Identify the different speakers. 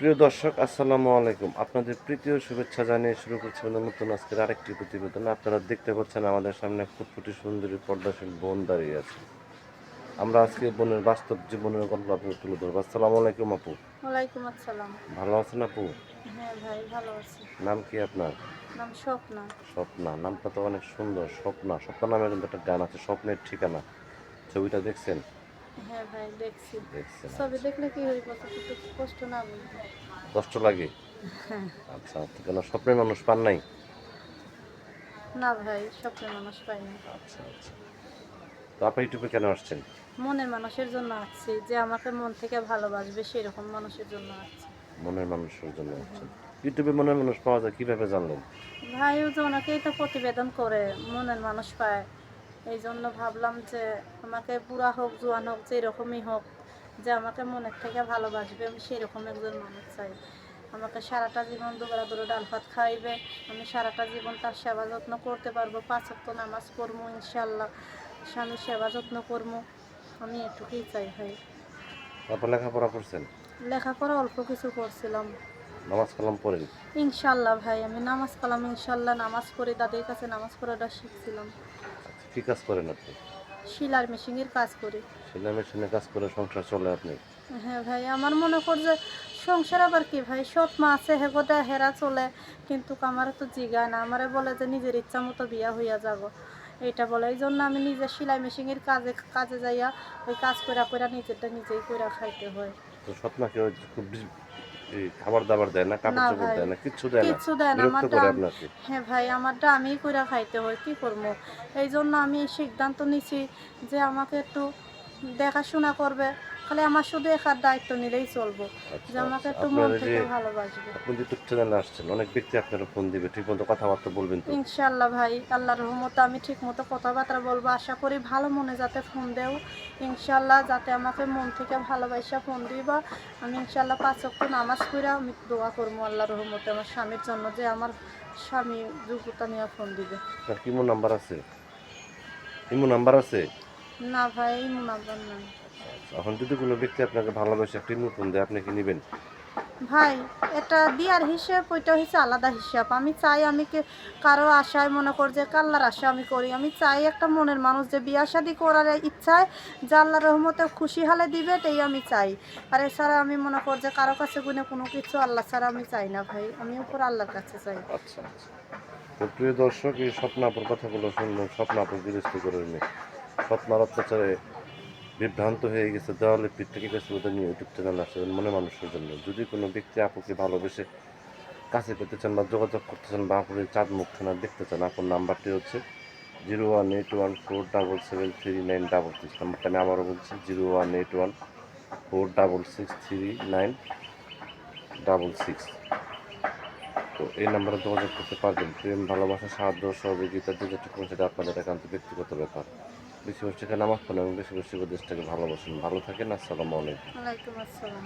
Speaker 1: প্রিয় দর্শক, আসসালামু আলাইকুম। আপনাদের প্রীতীয় শুভেচ্ছা জানিয়ে শুরু করছি আমাদের নতুন আজকের আরেকটি প্রতিবেদন। আপনারা দেখতে পাচ্ছেন আমাদের সামনে ফুটফুটি সুন্দরী পর্দাশীল বোন দাঁড়িয়ে আছে। আমরা আজকে বোনের বাস্তব জীবনের গল্প আপনাদের তুলে ধরবো। আসসালামু আলাইকুম আপু।
Speaker 2: ওয়ালাইকুম আসসালাম।
Speaker 1: ভালো আছেন আপু?
Speaker 2: হ্যাঁ ভাই, ভালো আছি।
Speaker 1: নাম কি আপনার?
Speaker 2: নাম স্বপ্না।
Speaker 1: স্বপ্না, নামটা তো অনেক সুন্দর। স্বপ্না, স্বপ্না নামে কিন্তু একটা গান আছে, স্বপ্নের ঠিকানা। ছবিটা দেখছেন?
Speaker 2: হ্যাঁ ভাই, দেখছি।
Speaker 1: দেখছেন,
Speaker 2: ছবি
Speaker 1: আচ্ছা।
Speaker 2: দেখলে কি হইব, একটু কষ্ট না বুঝবো?
Speaker 1: কষ্ট লাগে?
Speaker 2: হ্যাঁ।
Speaker 1: আচ্ছা, তো কেন স্বপ্নের মানুষ পান নাই?
Speaker 2: না ভাই, স্বপ্নের মানুষ পাই না।
Speaker 1: আচ্ছা আচ্ছা, তো আপনি ইউটিউবে কেন আসছেন?
Speaker 2: মনের মানুষের জন্য আসছি, যে আমাকে মন থেকে ভালোবাসবে সেরকম মানুষের জন্য আসছি।
Speaker 1: মনের মানুষের জন্য আসছেন। ইউটিউবে মনের মানুষ পাওয়া যায় কিভাবে জানলেন?
Speaker 2: ভাই, ও যে ওনাকেই তো প্রতিবেদন করে মনের মানুষ পায়। এই জন্য ভাবলাম যে আমাকে বুড়া হোক জোয়ান হোক যেরকমই হোক, যে আমাকে মনের থেকে ভালোবাসবে, আমি সেরকম একজন মানুষ চাই। আমাকে সারাটা জীবন দুবেলা দুটো ডাল ভাত খাইবে, আমি সারাটা জীবন তার সেবা যত্ন করতে পারবো, 5 ওয়াক্ত নামাজ পড়বো ইনশাল্লাহ, স্বামীর সেবা যত্ন করবো, আমি এটুকুই চাই ভাই।
Speaker 1: তারপর লেখাপড়া করছেন?
Speaker 2: লেখাপড়া অল্প কিছু করছিলাম।
Speaker 1: নামাজ কালাম পড়েন?
Speaker 2: ইনশাল্লাহ ভাই, আমি নামাজ কালাম ইনশাল্লাহ নামাজ পড়ি, দাদির কাছে নামাজ পড়াটা শিখছিলাম।
Speaker 1: আচ্ছা, কি কাজ করেন আপনি?
Speaker 2: শিলার মেশিনের কাজ করি।
Speaker 1: সেলাই মেশিনে কাজ করে সংসার চলে আপনি?
Speaker 2: হ্যাঁ ভাই, আমার মনে কর যে সংসার আবার কি ভাই, সৎ মা আছে হেগোটা হেরা চলে, কিন্তু আমারে তো জিগায় না, আমারে বলে যে নিজের ইচ্ছা মতো বিয়া হইয়া যাব, এইটা বলে। এই জন্য আমি নিজে সেলাই মেশিনের কাজে কাজে যাইয়া ওই কাজ কইরা কইরা নিজেরটা নিজেই কইরা খাইতে হয়।
Speaker 1: তো স্বপ্নাকে ওই যে খুব এই খাবার দাবার দেয় না, কাপড়
Speaker 2: না
Speaker 1: চোপড়
Speaker 2: ভাই,
Speaker 1: দেয় না, কিচ্ছু দেয় না?
Speaker 2: কিচ্ছু দেয় না,
Speaker 1: বিরক্ত
Speaker 2: আমারটা
Speaker 1: করে আপনাকে?
Speaker 2: হ্যাঁ ভাই, আমারটা আমিই কইরা খাইতে হয়, কি করবো? এই জন্য আমি এই সিদ্ধান্ত নিছি যে আমাকে একটু দেখাশোনা করবে, খালি আমার শুধু একার দায়িত্ব নিলেই চলবো, যে
Speaker 1: আচ্ছা
Speaker 2: আমাকে
Speaker 1: আচ্ছা,
Speaker 2: একটু
Speaker 1: আপনার
Speaker 2: মন
Speaker 1: এই যে
Speaker 2: থেকে ভালোবাসবে।
Speaker 1: আপনি ইউটিউব চ্যানেলে আসছেন, অনেক ব্যক্তি আপনারা ফোন দিবে, ঠিক মতো কথাবার্তা বলবেন তো?
Speaker 2: ইনশাল্লাহ ভাই, আল্লাহর রহমতে আমি ঠিক মতো কথাবার্তা বলবো, আশা করি ভালো মনে যাতে ফোন দেও, ইনশাল্লাহ যাতে আমাকে মন থেকে ভালোবাসা ফোন দিবা। আমি ইনশাল্লাহ 5 ওয়াক্ত নামাজ পড়া আমি দোয়া করবো আল্লাহর রহমতে আমার স্বামীর জন্য, যে আমার স্বামী যোগ্যতা নিয়ে ফোন দিবে।
Speaker 1: আপনার কি ইমো নাম্বার আছে? ইমো নাম্বার আছে?
Speaker 2: না ভাই, এই মুনাব্বার নাই।
Speaker 1: আচ্ছা আচ্ছা, এখন যদি কোনো ব্যক্তি আপনাকে ভালোবাসে একটা ইমো ফোন দেয়, আপনি কি নেবেন?
Speaker 2: ভাই, এটা দিয়ার হিসেব, ওইটা হচ্ছে আলাদা হিসাব। আমি চাই আমি কারো আশায় মনে কর যে কাল্লার আশা আমি করি, আমি চাই একটা মনের মানুষ যে বিয়া শাদি করার ইচ্ছায় যে আল্লাহর রহমতে খুশি হালে দিবে, তাই আমি চাই। আর এছাড়া আমি মনে কর যে কারো কাছে গুনে কোনো কিছু আল্লাহ ছাড়া আমি চাই না ভাই, আমি উপর আল্লাহর কাছে চাই।
Speaker 1: আচ্ছা আচ্ছা, তো প্রিয় দর্শক, এই স্বপ্নাপুর কথাগুলো শুনলেন। স্বপ্নাপুর গৃহস্থ করে মেয়ে, স্বপ্নার অত্যাচারে বিভ্রান্ত হয়ে গেছে, দেওয়ালে পিঠ থেকে গেছে, ওদের নিয়ে ইউটিউব চ্যানেল আসছে মনে মানুষের জন্য। যদি কোনো ব্যক্তি আপুকে ভালোবেসে কাছে পেতে চান বা যোগাযোগ করতে চান বা আপুর চাঁদ মুখ থানা দেখতে চান, আপুর নাম্বারটি হচ্ছে 01814773966। নাম্বারটা আমি আবারও বলছি, 01814763966। তো এই নাম্বারে যোগাযোগ করতে পারবেন। প্রেম, ভালোবাসা, সাহায্য, সহযোগিতা যে যেটুকু সেটা আপনাদের একান্ত ব্যক্তিগত ব্যাপার। বেশি বেশি টাকা নামাজ পড়েন এবং বেশি বেশি করে দেশটাকে ভালোবাসেন। ভালো থাকেন। আসসালামু আলাইকুম।
Speaker 2: ওয়ালাইকুম আসসালাম।